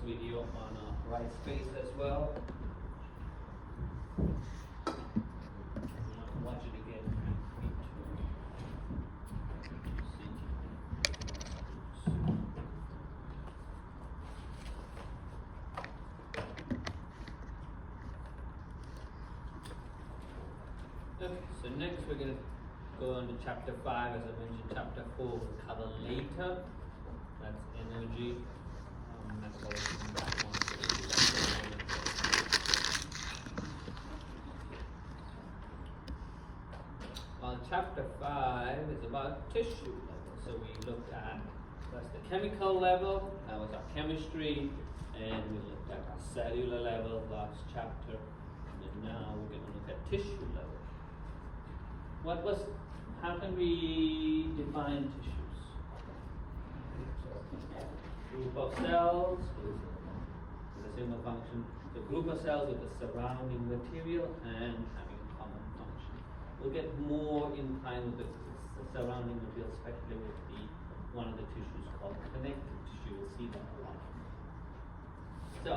video on right space as well. Watch it again. Okay, so next we're going to go on to chapter 5. As I mentioned, chapter 4 we'll cover later. That's energy. That's all in that one. Well, chapter 5 is about tissue level. So we looked at first the chemical level, that was our chemistry, and we looked at our cellular level last chapter. And now we're going to look at tissue level. How can we define tissues? Group of cells with a single function. The group of cells with the surrounding material and having a common function. We'll get more in time with the surrounding material, especially with one of the tissues called connective tissue. We'll see that a lot. So,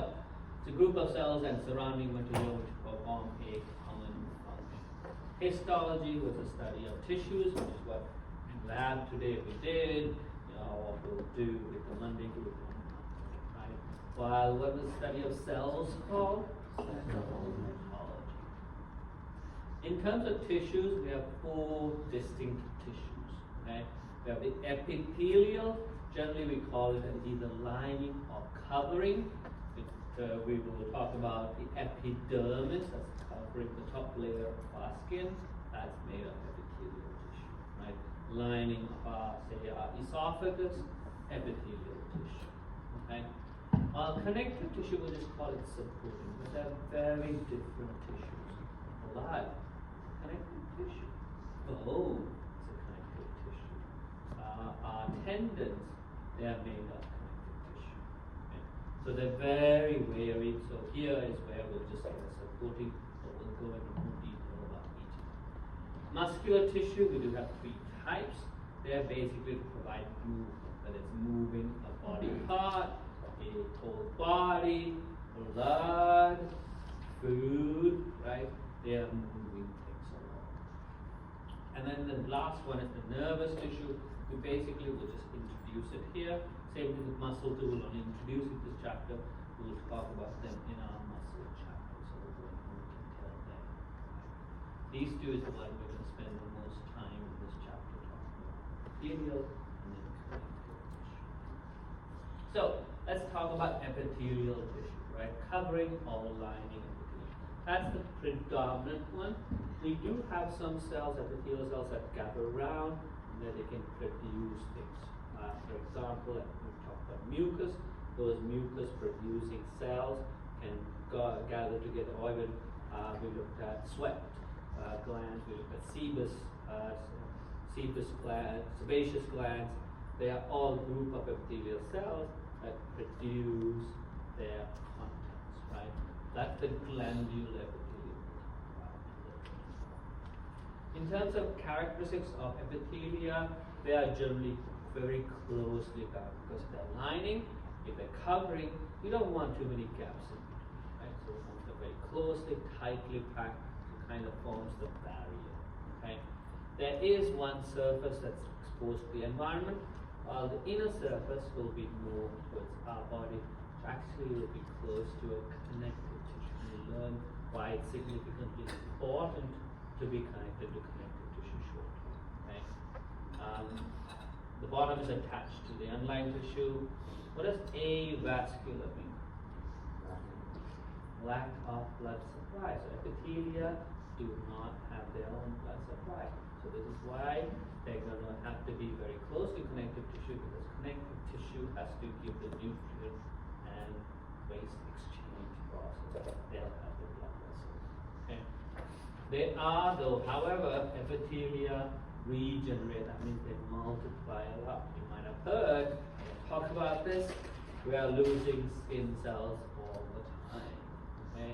it's a group of cells and surrounding material which perform a common function. Histology was a study of tissues, which is what in lab today we did. What we'll do with the Monday group, right? While what was the study of cells called? Cytopathology. In terms of tissues, we have 4 distinct tissues. Okay? We have the epithelial. Generally, we call it either lining or covering. We will talk about the epidermis, that's covering the top layer of our skin. That's made of epithelial tissue, right? Lining of our, say, our esophagus, epithelial tissue. Okay? While connective tissue, we'll just call it supporting, because they're very different tissues. Alive, connective tissue. Bone is a connective tissue. Our tendons, they are made of connective tissue. Okay? So they're very varied. So here is where we'll just get a supporting, but we'll go into more detail about each of them. Muscular tissue, we do have 3 types. They're basically to provide movement, whether it's moving a body part, a whole body, blood, food, right? They are moving things along. And then the last one is the nervous tissue. We basically will just introduce it here. Same thing with muscle too. We'll only introduce it this chapter. We'll talk about them in our muscle chapter. So we'll go into more detail there. These 2 is the one we're going to spend the most time in this chapter talking about. Epithelial and then connective tissue. So let's talk about epithelial tissue, right? Covering or lining epithelium. That's the predominant one. We do have some cells, epithelial cells, that gather around and that they can produce things. For example, we talked about mucus. Those mucus producing cells can gather together. Or even we looked at sweat glands, we looked at sebaceous glands. They are all group of epithelial cells that produce their contents, right? That's the glandular epithelium. In terms of characteristics of epithelia, they are generally very closely bound because they're lining. If they're covering, you don't want too many gaps in between, right? So once they're very closely, tightly packed, it kind of forms the barrier, okay? There is one surface that's exposed to the environment, while the inner surface will be more towards our body, which actually will be close to a connective tissue. We'll learn why it's significantly important to be connected to connective tissue shortly, okay? The bottom is attached to the underlying tissue. What does avascular mean? Lack of blood supply. So epithelia do not have their own blood supply. So this is why they're going to have to be very closely connective tissue, because connective tissue has to give the nutrient and waste exchange process. They'll have the blood vessels. Okay. They are, though, however, epithelia regenerate. That means they multiply a lot. You might have heard talk about this. We are losing skin cells all the time. Okay?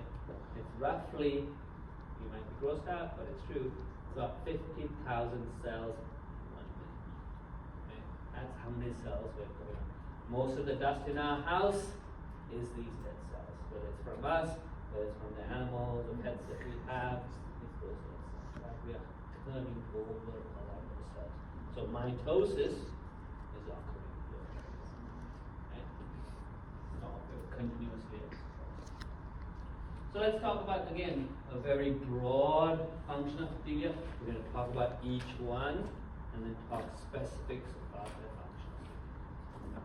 It's roughly, you might be grossed out, but it's true. It's about 50,000 cells in 1 minute. Okay? That's how many cells we're going. Most of the dust in our house is these dead cells. Whether it's from us, whether it's from the animals or pets that we have, it's those dead cells. Right? We are turning over a lot of those cells. So mitosis is occurring here. Right? So continuously. So let's talk about, again, a very broad function of epithelium. We're going to talk about each one and then talk specifics about their functions.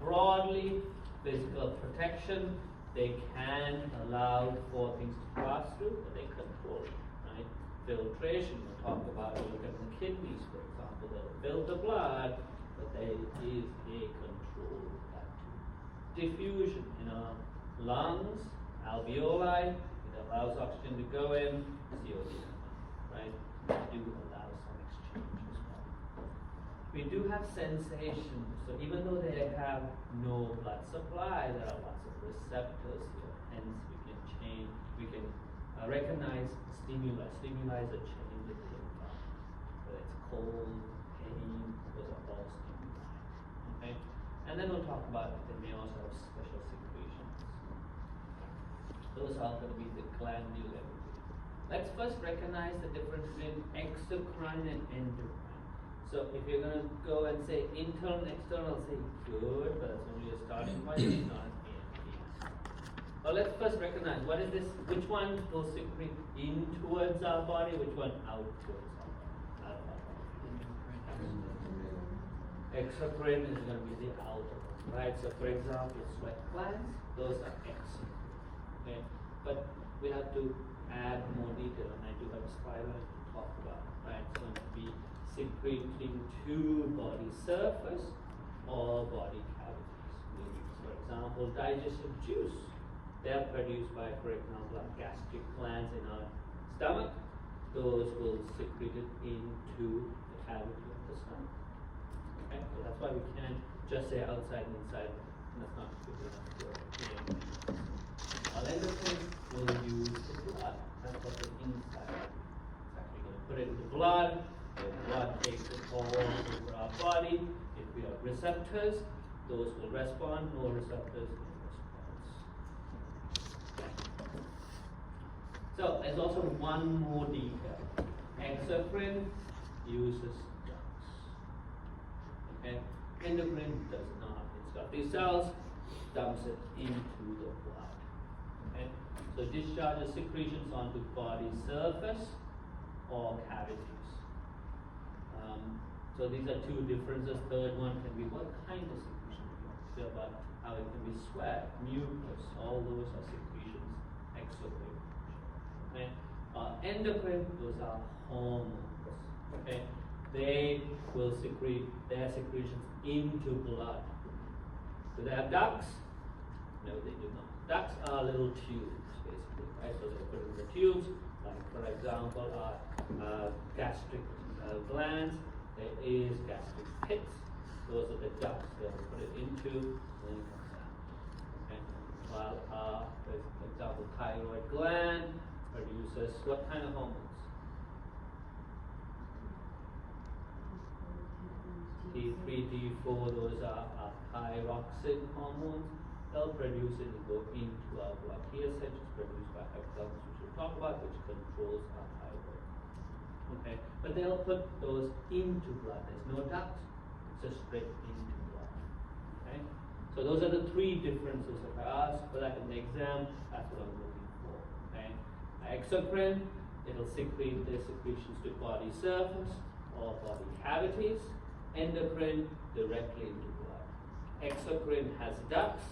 Broadly, physical protection, they can allow for things to pass through, but they control it, right? Filtration, we'll talk about, we'll look at the kidneys, for example, they'll filter blood, but there is a control of that too. Diffusion in our lungs, alveoli, it allows oxygen to go in, CO2 come out, right? We do allow some exchange as well. We do have sensation, so even though they have no blood supply, there are lots of receptors here, hence we can recognize stimuli. Stimuli is a change in the environment, whether it's cold, pain, those are all stimuli, okay? And then we'll talk about they may also have special secretions. Those are going to be the glandular epithelium. Let's first recognize the difference between exocrine and endocrine. So if you're going to go and say internal and external, say good, but that's only a starting point, it's not an end. Well, let's first recognize what is this, which one will secrete in towards our body, which one out towards our body, out of our body. Exocrine is going to be the outer one, right? So for example, sweat glands, those are exocrine. Okay? But we have to add more detail, and I do have a spiral to talk about, right? It's going to be secreting to body surface or body cavities. For example, digestive juice. They are produced by, for example, our gastric glands in our stomach. Those will secrete it into the cavity of the stomach. Okay? So that's why we can't just say outside and inside. That's not good enough. Our endocrine will use the blood. That's what the inside. It's actually going to put it in the blood. The blood takes it all over our body. If we have receptors, those will respond. No receptors, no response. So there's also one more detail. Exocrine uses ducts. Okay? Endocrine does not. It's got these cells, dumps it into the blood. Okay? So discharges secretions onto body surface or cavities. So these are two differences. Third one can be what kind of secretion we want to say about how it can be sweat, mucus, all those are secretions, exocrine. Okay? Endocrine, those are hormones. Okay? They will secrete their secretions into blood. Do they have ducts? No, they do not. Ducts are little tubes, basically, right? So they put in the tubes, like for example, our gastric glands. There is gastric pits. Those are the ducts they'll put it into, and then it comes out. Okay? While, for example, thyroid gland produces what kind of hormones? T3, T4, those are thyroxine hormones. They'll produce it and go into our blood. TSH is produced by hypothalamus, which we'll talk about, which controls our thyroid. Okay, but they'll put those into blood. There's no duct, it's just straight into blood. Okay, so those are the three differences. If I ask for that in the exam, that's what I'm looking for. Okay, exocrine, it'll secrete their secretions to body surface or body cavities. Endocrine, directly into blood. Exocrine has ducts,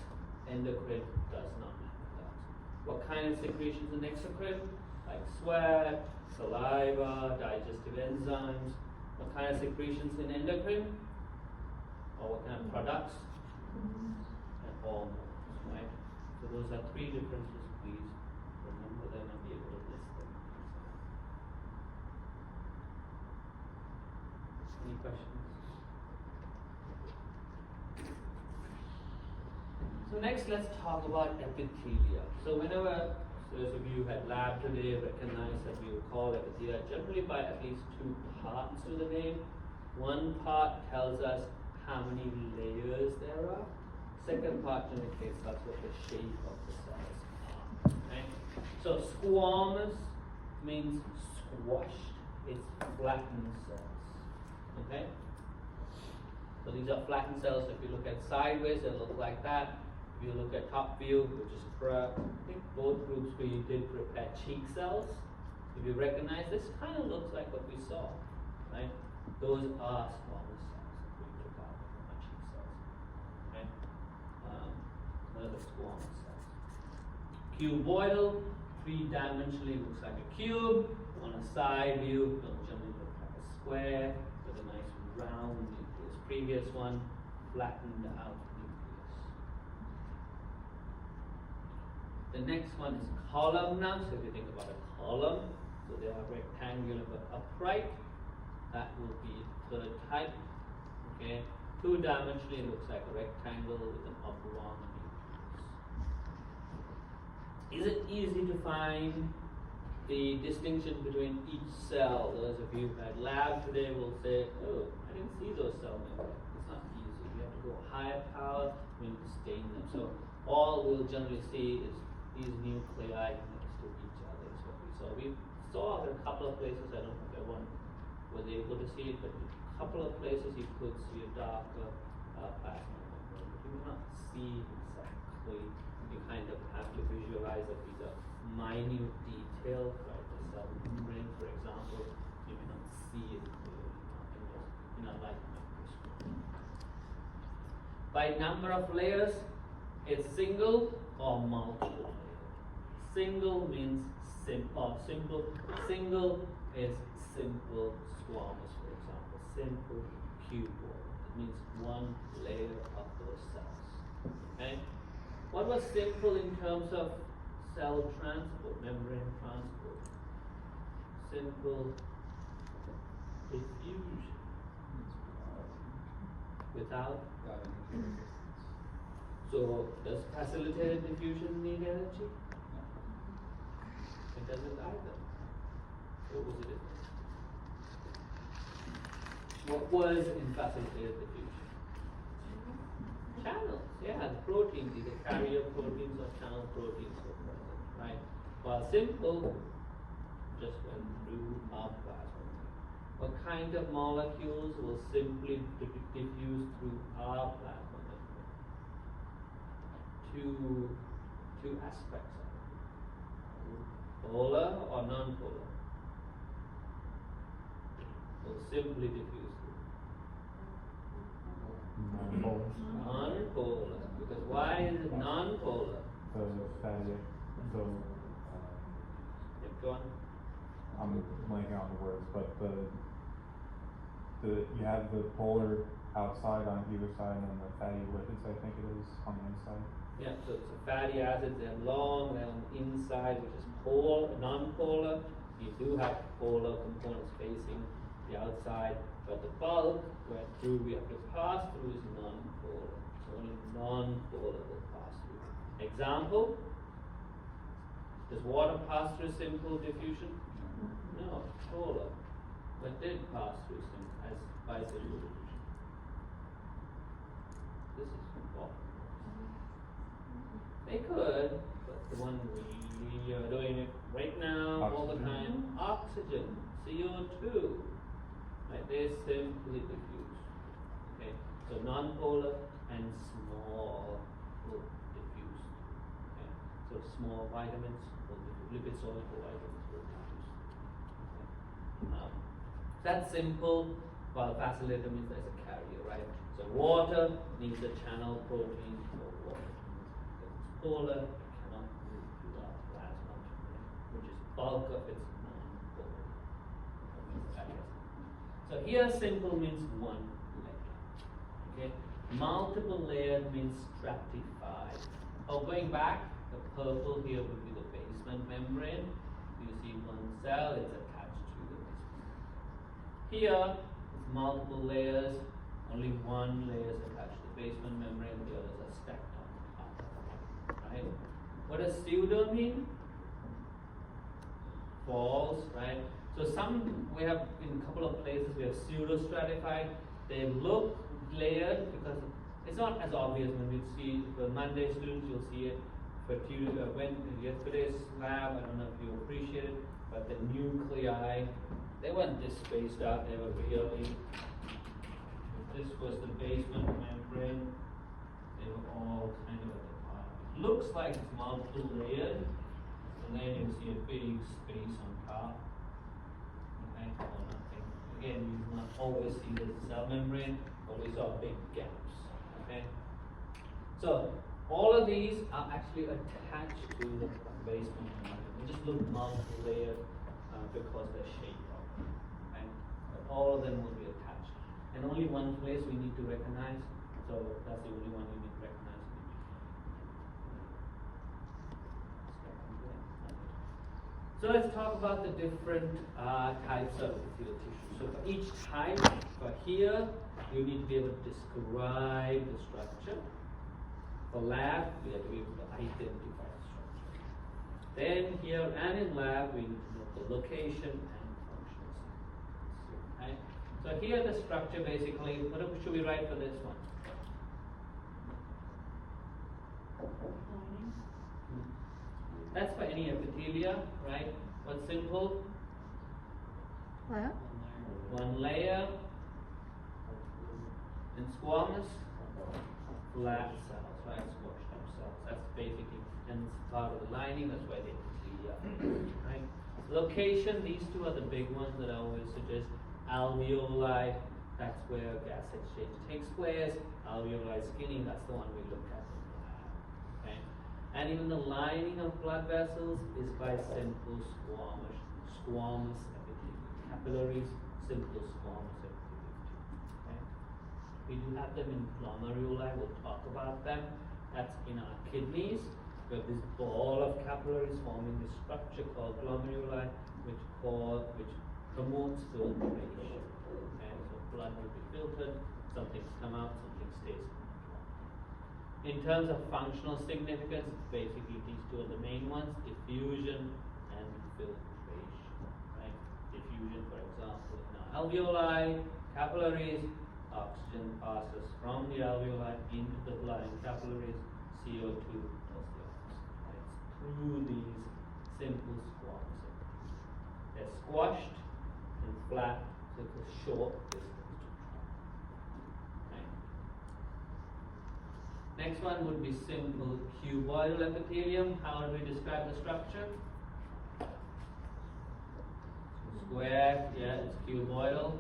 endocrine does not have ducts. What kind of secretions in exocrine? Like sweat, saliva, digestive enzymes. What kind of secretions in endocrine? Or what kind of products? And hormones, right? So those are three differences. Please remember them and be able to list them. Any questions? So next, let's talk about epithelia. So whenever those of you who had lab today recognize that we will call epithelia generally by at least two parts to the name. One part tells us how many layers there are. Second part indicates that's what the shape of the cells are. Okay? So squamous means squashed. It's flattened cells. Okay? So these are flattened cells. If you look at sideways, they look like that. If you look at top view, which is I think both groups we did prepare cheek cells. If you recognize this, kind of looks like what we saw, right? Those are squamous cells that we took out from our cheek cells. Okay? Those are squamous cells. Cuboidal, three-dimensionally looks like a cube. On a side view, it'll generally look like a square with a nice round nucleus. Previous one, flattened out nucleus. The next one is columnar. So if you think about a column, so they are rectangular but upright. That will be third type. Okay, two-dimensionally it looks like a rectangle with an oblong nucleus. Is it easy to find the distinction between each cell? Those of you who had lab today will say, oh, I didn't see those cell membranes. It's not easy. You have to go higher power when you stain them. So all we'll generally see is these nuclei next to each other is what we saw. We saw it in a couple of places. I don't know if everyone was able to see it, but in a couple of places you could see a darker plasma membrane. But you will not see exactly. You kind of have to visualize that these are minute details, right? The cell membrane, for example, you may not see it clearly in a light microscope. By number of layers, it's single or multiple layers. Single means simple. Single is simple squamous, for example. Simple cuboid. It means one layer of those cells. Okay? What was simple in terms of cell transport, membrane transport? Simple diffusion. Without? So, does facilitated diffusion need energy? It doesn't either. What was it? What was in facilitated diffusion? Channels, yeah, the proteins, either carrier proteins or channel proteins were present, right? While simple just went through our plasma. What kind of molecules will simply diffuse through our plasma membrane? Two aspects of it. Polar or non-polar? Will simply diffuse through. Non-polar. Because why is it non-polar? The fatty, Yep, go on. I'm blanking on the words, but you have the polar outside on either side and the fatty lipids, I think it is, on the inside. Yeah, so it's a fatty acids, they're long, they're on the inside, which is non-polar. You do have polar components facing the outside, but the bulk where through we have to pass through is non-polar. So only non-polar will pass through. Example, does water pass through simple diffusion? No, polar. But did pass through as by simple diffusion. This is important. They could, but the one we are doing it right now, all the time, oxygen, CO2, right? They simply diffuse. Okay, so non-polar and small will diffuse. Okay, so small vitamins will diffuse, lipid soluble vitamins will diffuse. Okay. That's simple. While facilitator means there's a carrier, right? So water needs a channel protein for water. Polar cannot move through our plasma membrane, which is bulk of its non-polar. So here simple means one layer. Okay? Multiple layered means stratified. Oh, going back, the purple here would be the basement membrane. You see one cell, it's attached to the basement. Here, it's multiple layers, only one layer is attached to the basement membrane, the others are stacked on top. Right? What does pseudo mean? False, right? So we have in a couple of places we have pseudo stratified. They look layered because It's not as obvious when we see the Monday students, you'll see it. But when yesterday's lab, I don't know if you appreciate it, but the nuclei, they weren't this spaced out, they were really, this was the basement membrane, they were all kind of at the bottom. Looks like it's multiple layered, and then you see a big space on top. Okay, or nothing. Again, you do not always see the cell membrane, but we saw big gaps. Okay, so all of these are actually attached to the basement membrane. They just look multi-layered because they're shaped up. Okay, but all of them will be attached, and only one place we need to recognize. So that's the only one you need to recognize. So let's talk about the different types of epithelial tissue. So for each type, for here, you need to be able to describe the structure. For lab, we have to be able to identify the structure. Then here and in lab, we need to know the location and functional significance. Okay? So here the structure basically, what should we write for this one? That's for any epithelia, right? What's simple? What? One layer. And squamous? Flat cells, right? Squashed up cells. That's basically, and it's part of the lining, that's why they right? Location, these two are the big ones that I always suggest. Alveoli, that's where gas exchange takes place. Alveoli skinny, that's the one we look at in the lab. Okay? And even the lining of blood vessels is by simple squamous epithelium. Capillaries, simple squamous epithelium. Okay? We do have them in glomeruli, we'll talk about them. That's in our kidneys. We have this ball of capillaries forming this structure called glomeruli, which promotes filtration. Okay? So blood will be filtered, some things come out, something stays in. In terms of functional significance, basically these two are the main ones, diffusion and filtration. Right? Diffusion, for example, in our alveoli, capillaries, oxygen passes from the alveoli into the blood in capillaries, CO2 plus the oxygen. Right? Through these simple squamous epithelium. They're squashed and flat, so it's a short distance to travel. Next one would be simple cuboidal epithelium. How do we describe the structure? Square, yeah, it's cuboidal.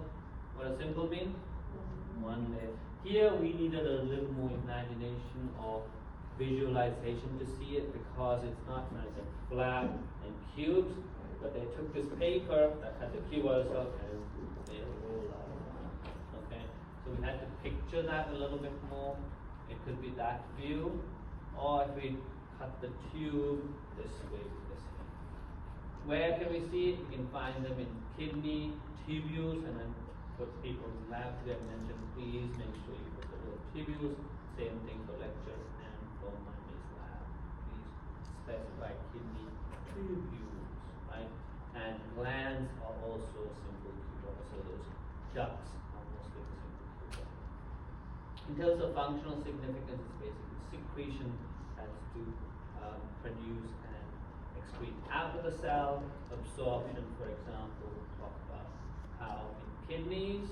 What does simple mean? One layer. Here we needed a little more imagination or visualization to see it because it's not nice and flat and cubes, but they took this paper that had the cuboidal cell and made a roll out of it. Okay, so we had to picture that a little bit more. It could be that view, or if we cut the tube this way, this way. Where can we see it? You can find them in kidney tubules, and then for people in lab today, I mentioned, please make sure you put the word tubules. Same thing for lecture and for Monday's lab. Please specify kidney tubules, right? And glands are also simple cuboidal, so those ducts are mostly simple cuboidal. In terms of functional significance, it's basically secretion has to produce and excrete out of the cell. Absorption, for example, we'll talk about how in kidneys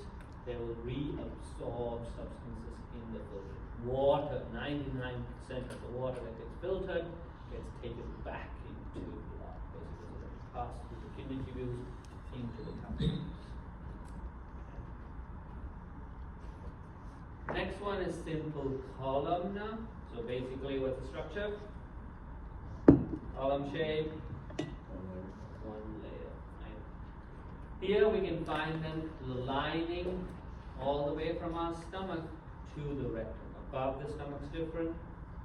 they will reabsorb substances in the filter. Water, 99% of the water that gets filtered gets taken back into blood, basically, so that it passes through the kidney tubules into the capillaries. Next one is simple columnar. So basically, what's the structure? Column shape, one layer. Right? Here we can find them lining all the way from our stomach to the rectum. Above the stomach's different,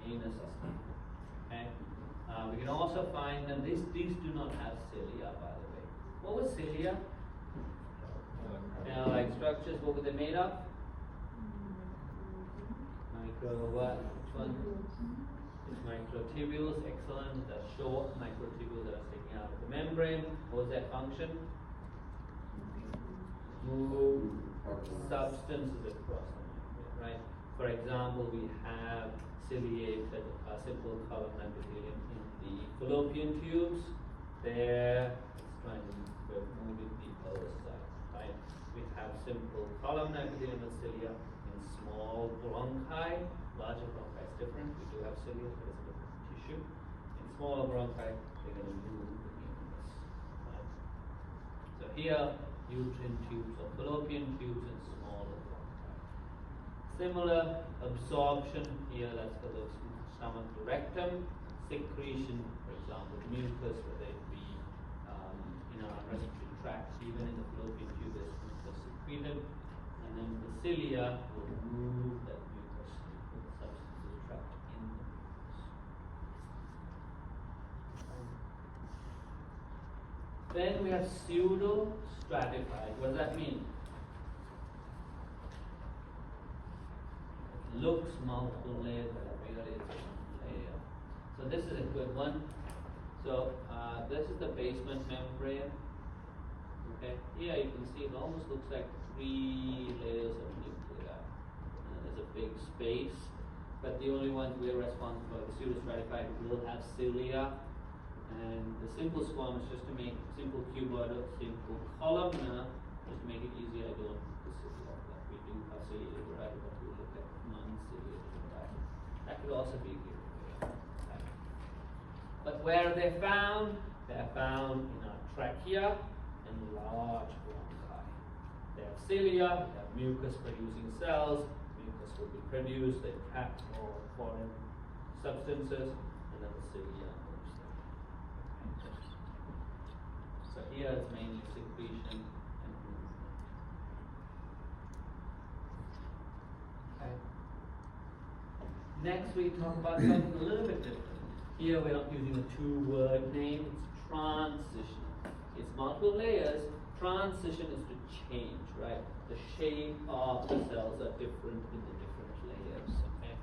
anus is different. Okay? We can also find them. These do not have cilia, by the way. What was cilia? Like structures. What were they made of? What? Which one? It's microtubules, excellent. The short microtubules that are sticking out of the membrane. What was their function? Move substances across the membrane, right? For example, we have ciliated simple columnar epithelium in the fallopian tubes. There, it's trying to move it the other side, right? We have simple columnar epithelium and cilia in small bronchi. Larger bronchi is different. We do have cilia, but it's a different tissue. In smaller bronchi, they're going to move the mucus. Right? So here, uterine tubes or fallopian tubes and smaller bronchi. Similar absorption here, that's for the stomach to rectum. Secretion, for example, mucus, whether it be in our respiratory tract, even in the fallopian tube, there's mucus secreted. And then the cilia will move that mucus with the substances trapped in the mucus. Then we have pseudo-stratified. What does that mean? It looks multiple layers, but really it's one layer. So this is a good one. So this is the basement membrane. Okay, here you can see it almost looks like 3 layers of nuclei. There's a big space, but the only ones we're responsible for, the pseudostratified, will have cilia. And the simple squamous, just to make simple cuboid or simple columnar, just to make it easy, I don't put the cilia. But we do have ciliated variety, but we look at non-ciliated variety. That could also be here. But where are they found? They're found in our trachea and large bronchi. They have cilia, they have mucus-producing cells. Mucus will be produced, they trap more foreign substances, and then the cilia moves them. So here it's mainly secretion and movement. Okay. Next we talk about something a little bit different. Here we're not using a 2-word name, it's transitional. It's multiple layers. Transition is to change, right? The shape of the cells are different in the different layers. Okay?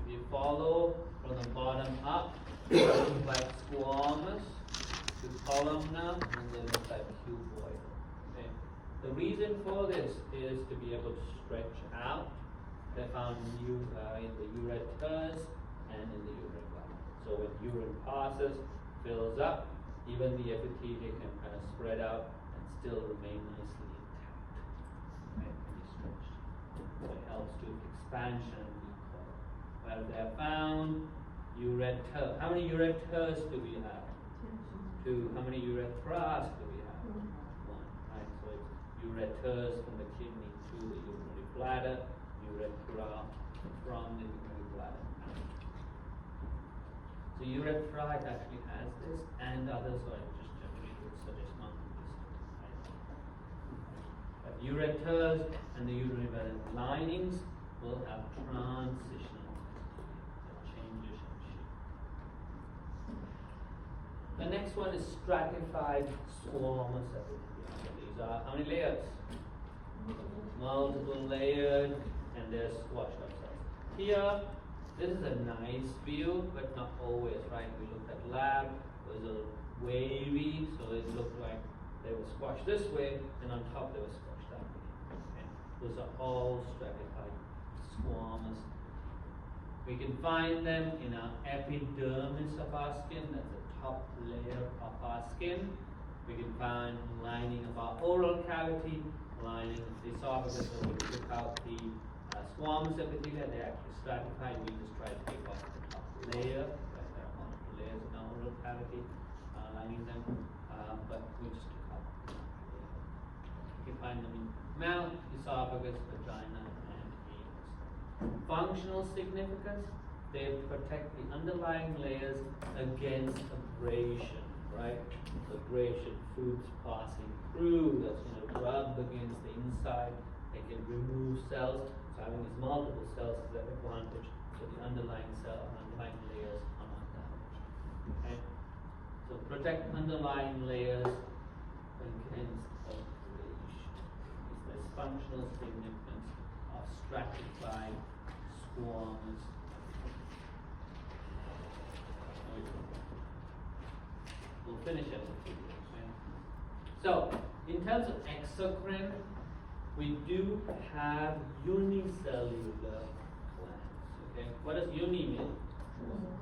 If you follow from the bottom up, it looks like squamous to columnar, and then looks like cuboid. Okay? The reason for this is to be able to stretch out. They're found in the ureters and in the urine bladder. So when urine passes, fills up, even the epithelia can kind of spread out and still remain nicely intact, right, when you stretch. So it helps to expansion and recoil. Well, they're found ureter. How many ureters do we have? 2. How many uretras do we have? 1. Right. So it's ureters from the kidney to the urinary bladder, uretra from the urinary bladder. So uretra actually has this, and others are just generally would suggest not to this. But ureters and the urinary bladder linings will have transitional changes in shape. The next one is stratified squamous epithelium. So these are how many layers? Multiple layered, and they're squashed up cells. Here, this is a nice view, but not always, right? We looked at lab, it was a wavy, so it looked like they were squashed this way, and on top they were squashed that way. Okay? Those are all stratified squamous. We can find them in our epidermis of our skin, that's the top layer of our skin. We can find lining of our oral cavity, lining of the esophagus, so we took out the squamous epithelia, they're actually stratified. We just try to take off the top layer. Right? There are multiple layers in our oral cavity lining them, but we just took out the top layer. You can find them in mouth, esophagus, vagina, and anus. Functional significance, they protect the underlying layers against abrasion, right? Abrasion, foods passing through, that's going to rub against the inside. They can remove cells. So having these multiple cells is an advantage. So the underlying layers are not damaged. Okay? So protect underlying layers against abrasion. There's functional significance of stratified squamous. We'll finish it. Okay? So in terms of exocrine, we do have unicellular glands. Okay, what does uni mean?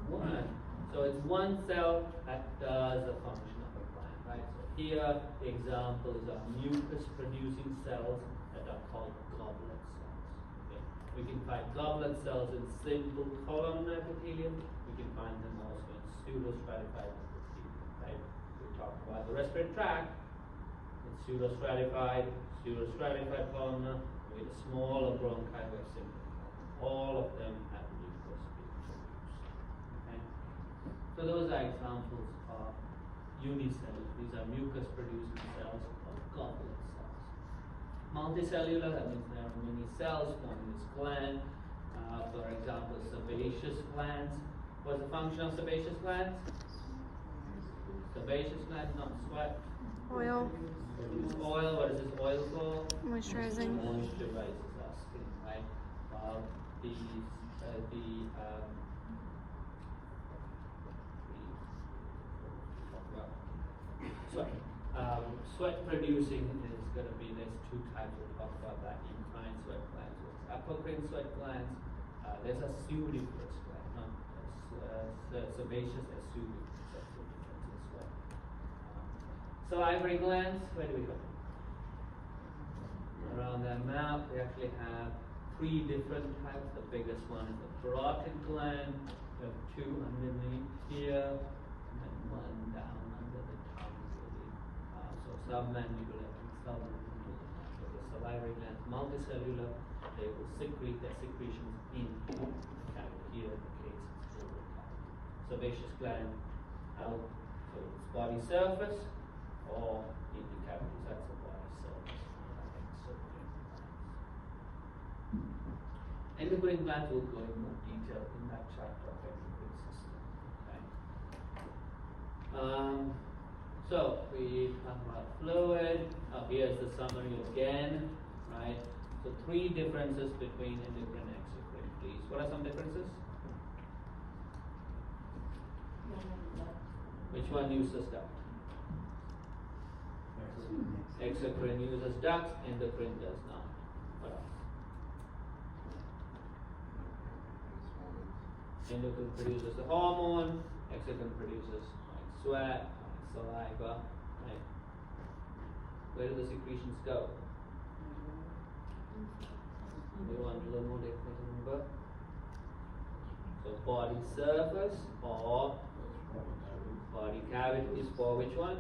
One. So it's one cell that does a function of a plant, right? So here, the examples are mucus-producing cells that are called goblet cells. Okay? We can find goblet cells in simple columnar epithelium. We can find them also in pseudostratified epithelium, right? We talked about the respiratory tract. It's pseudostratified columnar with a smaller bronchi with simple columnar. All of them have mucus being produced. Okay? So those are examples of unicells. These are mucus-producing cells called goblet cells. Multicellular, that means there are many cells forming this gland. For example, sebaceous glands. What's the function of sebaceous glands? Sebaceous glands, not sweat. Oil. Produce oil. What is this oil for? Moisturizing. Moisturizes our skin, right? Sweat producing is going to be, there's two types. We'll talk about that. Incline sweat glands, apocrine sweat glands. There's a sudiferous gland, not sebaceous as sudiferous. That's the difference in sweat. Salivary glands, where do we go? Around their mouth, we actually have three different types. The biggest one is the parotid gland. We have two underneath here, and one down under the tongue, really. So submandibular and submandibular. So the salivary glands, multicellular, they will secrete their secretions in the cavity. Here, in the case, it's over the cavity. Sebaceous gland out, so it's body surface or in the cavities. That's the body surface. Endocrine glands will go in more detail in that chapter of endocrine system. Okay. So we talk about fluid. Here's the summary again, right? So three differences between endocrine and exocrine, please. What are some differences? Which one uses duct? Exocrine uses ducts, endocrine does not. What else? Endocrine produces the hormone, exocrine produces sweat, saliva, right? Where do the secretions go? We want a little more definition, remember? So body surface or body cavity is for which one?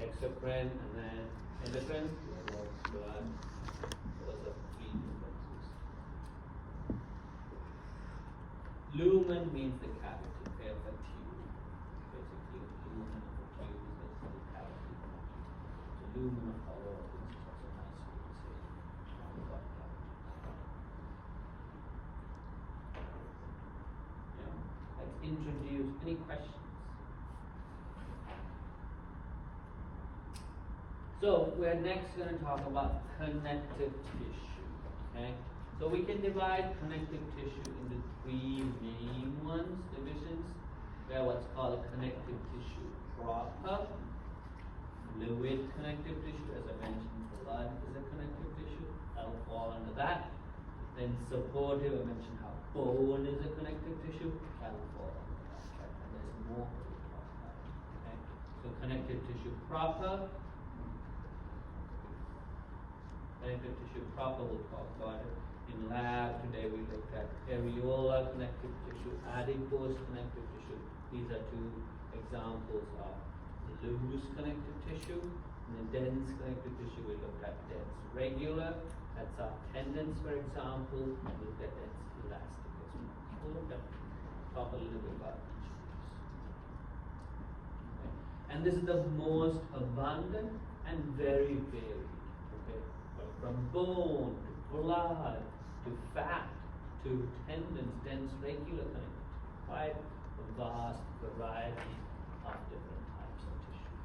Exocrine, and then endocrine, blood. Those are three differences. Lumen means the cavity, okay, of a tube. Basically, lumen of a tube is basically the cavity. So lumen of our organs is also nice way to say body cavity. Yeah. Let's introduce any questions. So we're next going to talk about connective tissue. Okay, so we can divide connective tissue into three main divisions. We have what's called connective tissue proper, fluid connective tissue, as I mentioned, blood is a connective tissue. That'll fall under that. Then supportive, I mentioned how bone is a connective tissue. That'll fall under that. Right? And there's more to talk about. Okay, so connective tissue proper. Connective tissue proper, we'll talk about it. In lab today we looked at areola connective tissue, adipose connective tissue. These are two examples of loose connective tissue. In the dense connective tissue we looked at dense regular. That's our tendons, for example. And we looked at dense elastic as well. We'll look at talk a little bit about each of these. Okay. And this is the most abundant and very varied. Okay. From bone to blood to fat to tendons, dense regular connective, quite a vast variety of different types of tissues.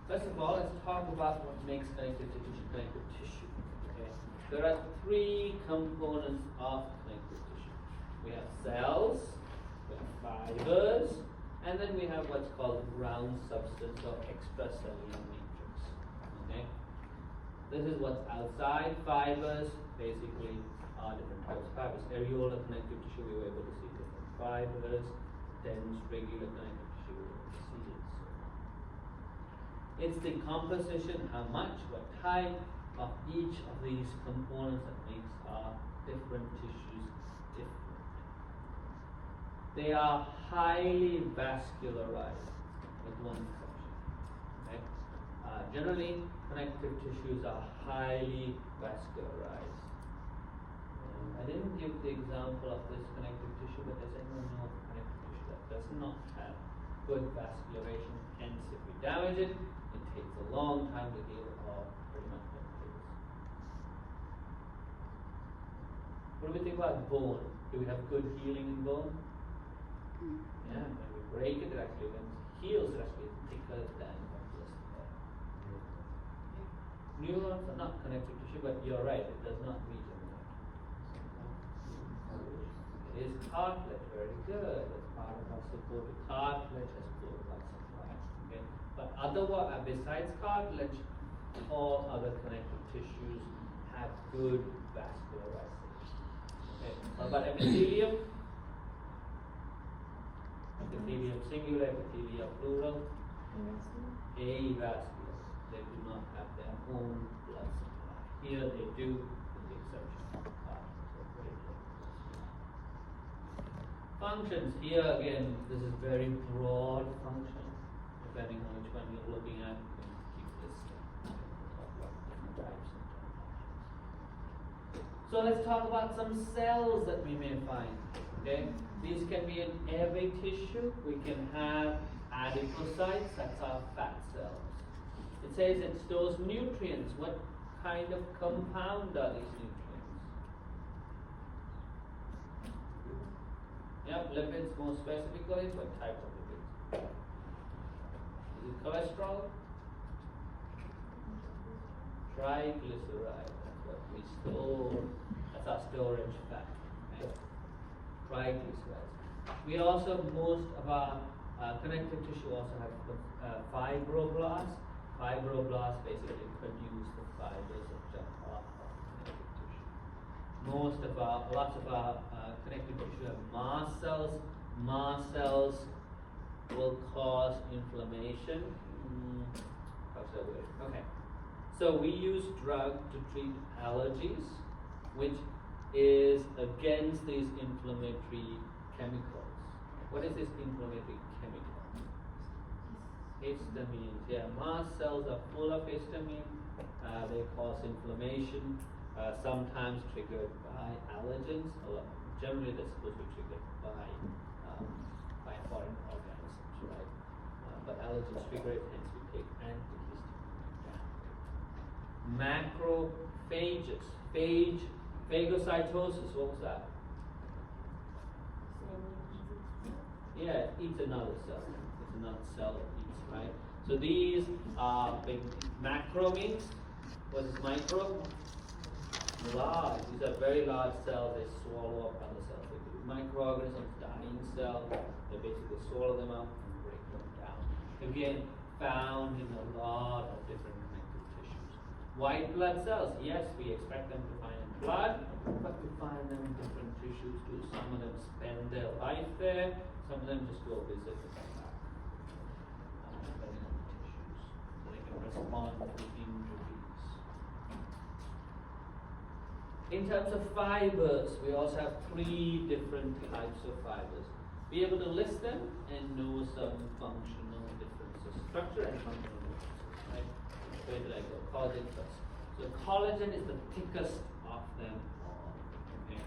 First of all, let's talk about what makes connective tissue. Okay? There are three components of connective tissue. We have cells, we have fibers, and then we have what's called ground substance or extracellular matrix. Okay? This is what's outside. Fibers basically are different types of fibers. Areolar connective tissue, we were able to see different fibers. Dense regular connective tissue, we were able to see it. So it's the composition, how much, what type of each of these components that makes our different tissues different. They are highly vascularized, with one exception. Okay? Generally, connective tissues are highly vascularized. I didn't give the example of this connective tissue, but does anyone know of a connective tissue that does not have good vascularization? Hence, if we damage it, it takes a long time to heal, or pretty much never heals. What do we think about bone? Do we have good healing in bone? Yeah, when we break it, actually, when it heals, it actually is thicker than what was there. Neurons are not connective tissue, but you're right, it does not regenerate. It is cartilage, very good. That's part of our support. Cartilage has poor blood supply. Okay? But otherwise, besides cartilage, all other connective tissues have good vascularization. Okay. What about epithelium? Epithelium singular, epithelium plural. Avascular. They do not have their own blood supply. Here they do, with the exception of cartilage. Functions. Here again, this is very broad function. Depending on which one you're looking at, you can keep listing. Talk about different types of functions. So let's talk about some cells that we may find. Okay, these can be in every tissue. We can have adipocytes, that's our fat cells. It says it stores nutrients. What kind of compound are these nutrients? Yep, lipids more specifically. What type of lipids? Is it cholesterol? Triglyceride. That's what we store. That's our storage fat. Okay? Triglycerides. We also, most of our connective tissue also have fibroblasts. Fibroblasts basically produce the fibers that jump off of connective tissue. Lots of our connective tissue have mast cells. Mast cells will cause inflammation. How's that word? Okay. So we use drug to treat allergies, which is against these inflammatory chemicals. What is this inflammatory chemical? Histamines. Yeah, mast cells are full of histamine. They cause inflammation, sometimes triggered by allergens. Generally, they're supposed to be triggered by foreign organisms, right? But allergens trigger it, hence we take antihistamine. Macrophages. Phagocytosis, what was that? Yeah, it eats another cell. It's another cell that eats, right? So these are big. Macro means, what is micro? Large. These are very large cells. They swallow up other cells. They could be microorganisms, dying cells. They basically swallow them up and break them down. Again, found in a lot of different connective tissues. White blood cells, yes, we expect them to find in blood, but we find them in different tissues too. Some of them spend their life there. Some of them just go visit and come back, depending on the tissues. So they can respond to injuries. In terms of fibers, we also have 3 different types of fibers. Be able to list them and know some functional differences, structure and functional differences, right? Where did I go? Collagen first. So collagen is the thickest of them all. Okay.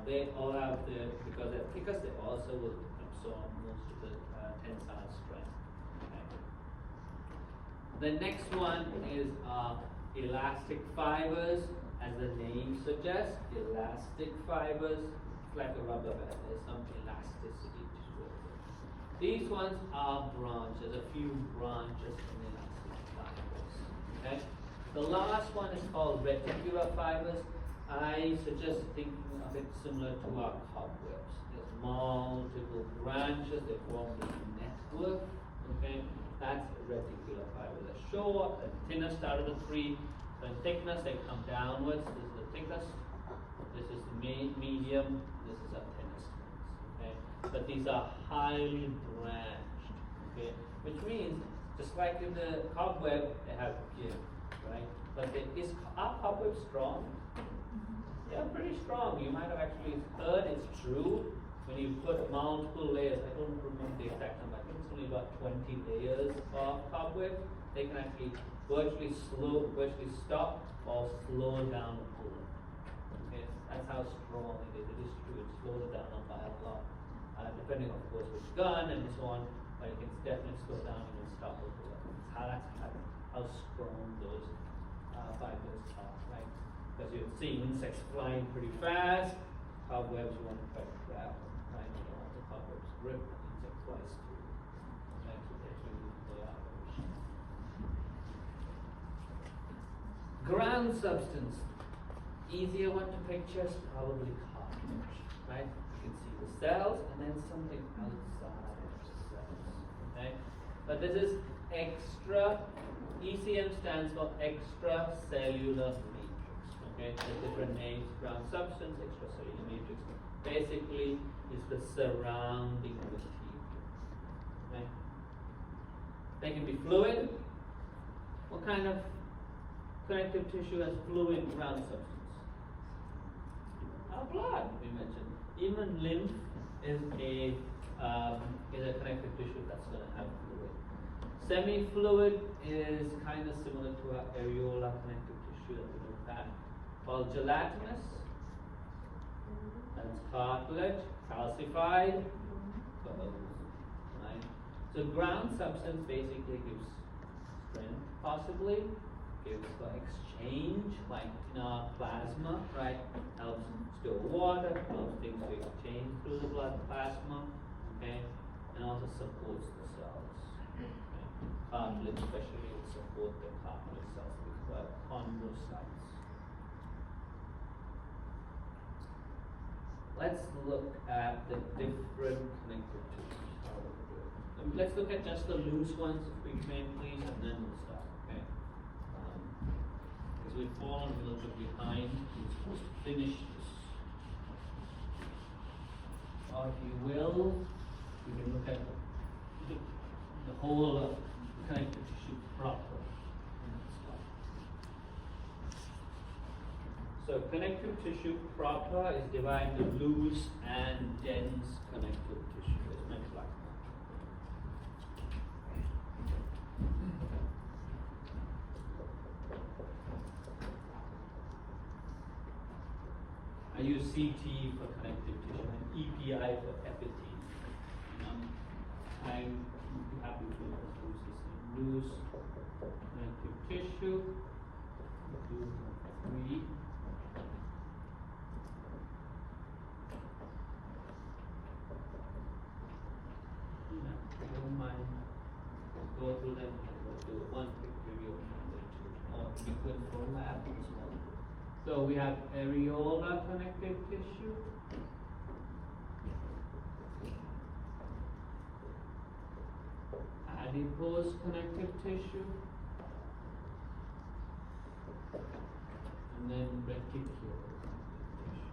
They all have because they're thickest, they also will absorb most of the tensile strength. Okay. The next one is elastic fibers. As the name suggests, elastic fibers, it's like a rubber band. There's some elasticity to it. These ones are branches, a few branches in elastic fibers. Okay? The last one is called reticular fibers. I suggest thinking of it similar to our cobwebs. There's multiple branches, they form this network. Okay? That's a reticular fiber. The short and thinnest out of the 3. So in thickness, they come downwards. This is the thickest. This is the medium. This is our thinnest ones. Okay, but these are highly branched. Okay, which means just like in the cobweb, they have give, right? But are cobwebs strong? Yeah, pretty strong. You might have actually heard it's true when you put multiple layers. I don't remember the exact number. I think it's only about 20 layers of cobweb. They can actually virtually stop or slow down a bullet. Okay, that's how strong it is. It is true. It slows it down by a lot, depending of course which gun and so on. But it can definitely slow down and stop a bullet. That's how strong those fibers are, right? Because you're seeing insects flying pretty fast, cobwebs you want to try to grab them, right? You don't want the cobwebs rip and the insect flies through. Right? So they are very strong. Ground substance. Easier one to picture is probably cartilage, right? You can see the cells and then something outside of the cells, okay? But this is extra, ECM stands for extracellular matrix, okay? The different names, ground substance, extracellular matrix, basically is the surrounding material, okay? They can be fluid. What kind of connective tissue has fluid ground substance? Our blood, we mentioned. Even lymph is a connective tissue that's going to have fluid. Semi-fluid is kind of similar to our areola connective tissue that we looked at, called gelatinous. That's cartilage, calcified, bones, right? So ground substance basically gives strength, possibly, gives exchange, like in our plasma, right? Helps store water, helps things to exchange through the blood plasma, okay? And also supports the cells. Okay? Cartilage especially will support the cartilage cells because of chondrocytes. Let's look at the different connective tissues. How we do it. Let's look at just the loose ones, if we may, please, and then we'll start. Okay. Because we've fallen a little bit behind. We're supposed to finish this. Or if you will, we can look at the whole connective tissue proper. So connective tissue proper is divided into loose and dense connective tissue. It's meant like that. I use CT for connective tissue and EPI for epithelium. I'm happy to use this loose connective tissue. 2, 3. I don't mind. Go through them and do one quick review or liquid for lab as well. So we have areola connective tissue. Adipose connective tissue. And then reticular connective tissue.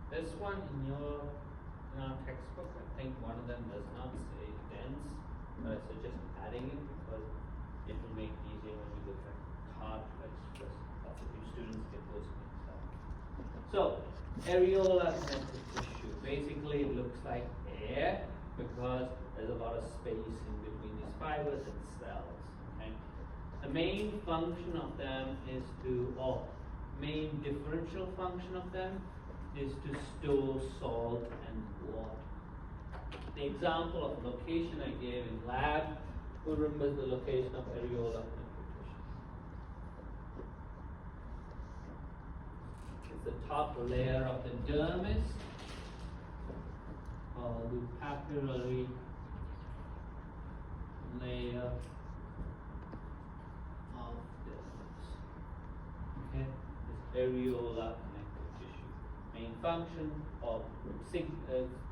This one in our textbook, I think one of them does not say dense, but I suggest adding it because it will make it easier when we look at cartilage, because lots of you students get those mixed up. So, areola connective tissue, basically it looks like air because there's a lot of space in between these fibers and cells. Okay? The main function of them is main differential function of them is to store salt and water. The example of location I gave in lab, who remembers the location of areola connective tissue? It's the top layer of the dermis, called the papillary layer of dermis. Okay, it's areola connective tissue. Main function or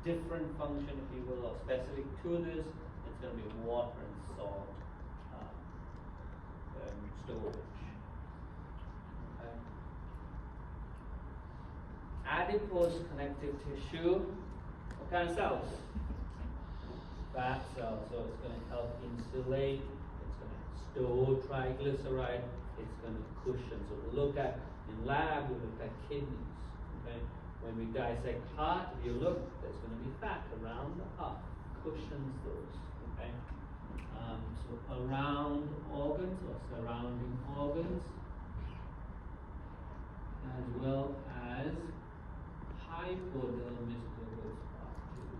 different function, if you will, or specific to this, it's going to be water and salt storage. Okay. Adipose connective tissue. What kind of cells? Fat cells. So it's going to help insulate. It's going to store triglyceride. It's going to cushion. So we look at in lab. We look at kidneys. Okay. When we dissect heart, if you look, there's going to be fat around the heart. Cushions those. Okay. So around organs or surrounding organs, as well as hypodermis goes part two.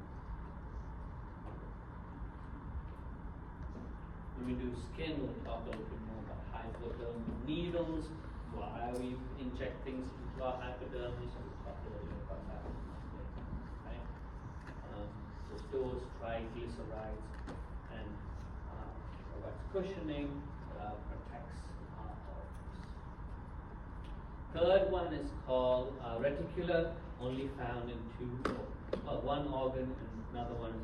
When we do skin, we'll talk a little bit more about hypodermal needles. Why we inject things into our hypodermis, we'll talk a little bit about that. Okay. So stores triglycerides and provides cushioning, protects our organs. Third one is called reticular, only found in one organ, and another one is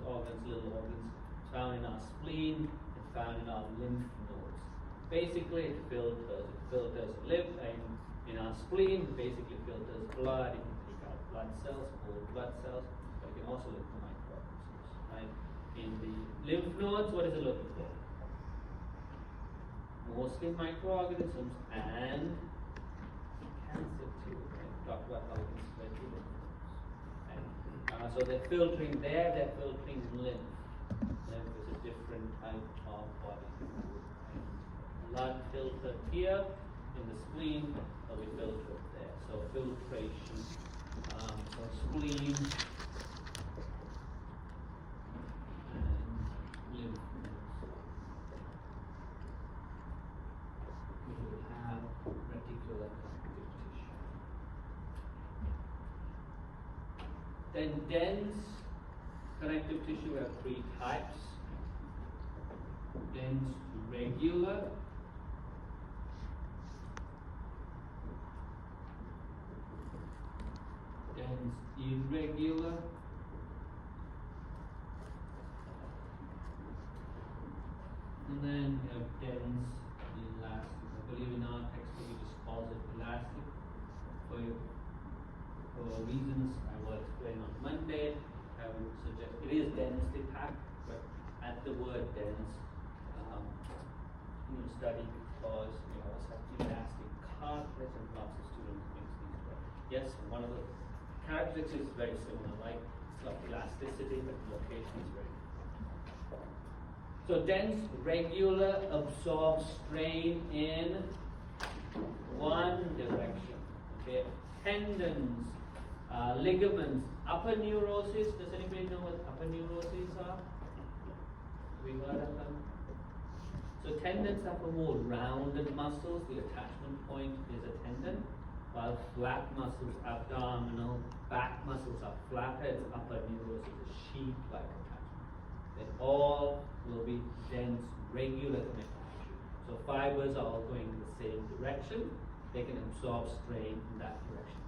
little organs, found in our spleen and found in our lymph nodes. Basically, it filters lymph in our spleen. Basically, filters blood. It can take out blood cells, whole blood cells, but it can also look for microorganisms. Right? In the lymph nodes, what is it looking for? Mostly microorganisms and cancer too. Right? Talk about how we can spread the lymph nodes. Right? So they're filtering there. They're filtering in lymph. Lymph is a different type of body fluid. Blood filtered here in the spleen, but we filter it there. So filtration, so spleen and lymph nodes. We will have reticular connective tissue. Then dense connective tissue, we have three types. Dense to regular. Dense irregular. And then we have dense elastic. I believe in our textbook it just calls it elastic. For reasons I will explain on Monday, I would suggest it is densely packed, but at the word dense, study because we always have elastic cartilage and lots of students mix these together. Yes, one of the characteristics is very similar, right? It's got elasticity, but the location is very different. So dense, regular, absorbs strain in one direction. Okay, tendons, ligaments, upper neurosis. Does anybody know what upper neuroses are? Have we heard of them? So tendons are for more rounded muscles. The attachment point is a tendon, while flat muscles, abdominal, back muscles are flatheads. Upper neurosis is a sheet-like attachment. They all will be dense, regular connective tissue. So fibers are all going in the same direction. They can absorb strain in that direction.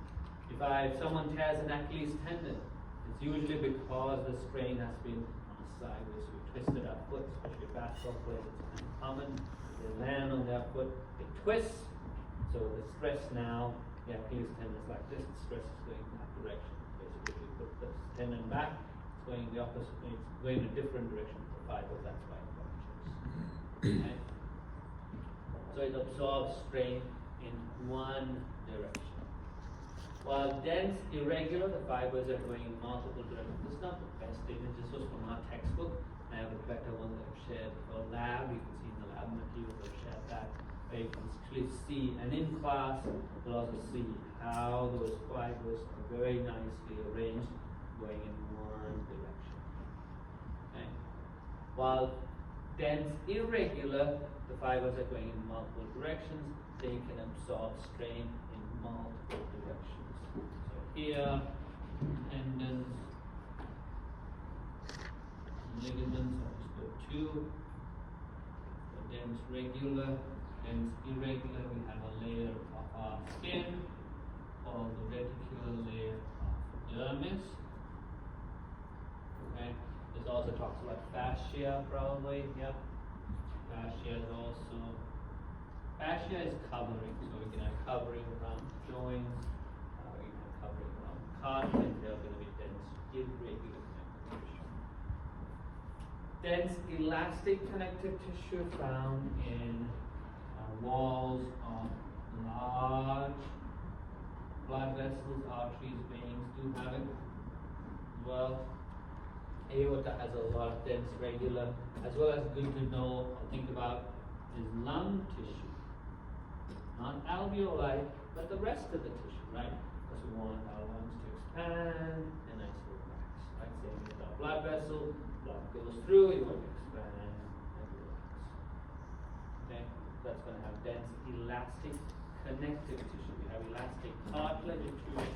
If someone tears an Achilles tendon, it's usually because the strain has been on a sideways. We twisted our foot, especially basketball players. It's common. They land on their foot, they twist. So the stress now, the Achilles tendon is like this. The stress is going in that direction. Basically, if we put the tendon back, it's going the opposite. It's going in a different direction for the fiber. That's why it ruptures. Okay? So it absorbs strain in one direction. While dense, irregular, the fibers are going in multiple directions. This is not the best image. This was from our textbook. I have a better one that I've shared for lab. You can see in the lab materials I've shared that. Where you can actually see, and in class you'll also see how those fibers are very nicely arranged, going in one direction. Okay. While dense, irregular, the fibers are going in multiple directions. They can absorb strain in multiple directions. So here, tendons, ligaments, I'll just put two. So dense, regular, dense, irregular, we have a layer of our skin called the reticular layer of dermis. Okay. This also talks about fascia. Fascia probably, yep. Fascia is also, fascia is covering, so we can have covering around joints, we can have covering around cartilage, they're going to be dense, irregular connective tissue. Dense elastic connective tissue found in walls of large blood vessels, arteries, veins do have it. Well, aorta has a lot of dense regular, as well as good to know or think about is lung tissue. Not alveoli, but the rest of the tissue, right? Because we want our lungs to expand and nice little relax, right? Same with our blood vessel, blood goes through, you want to expand and relax. Okay, that's going to have dense elastic connective tissue. We have elastic cartilage and tissue.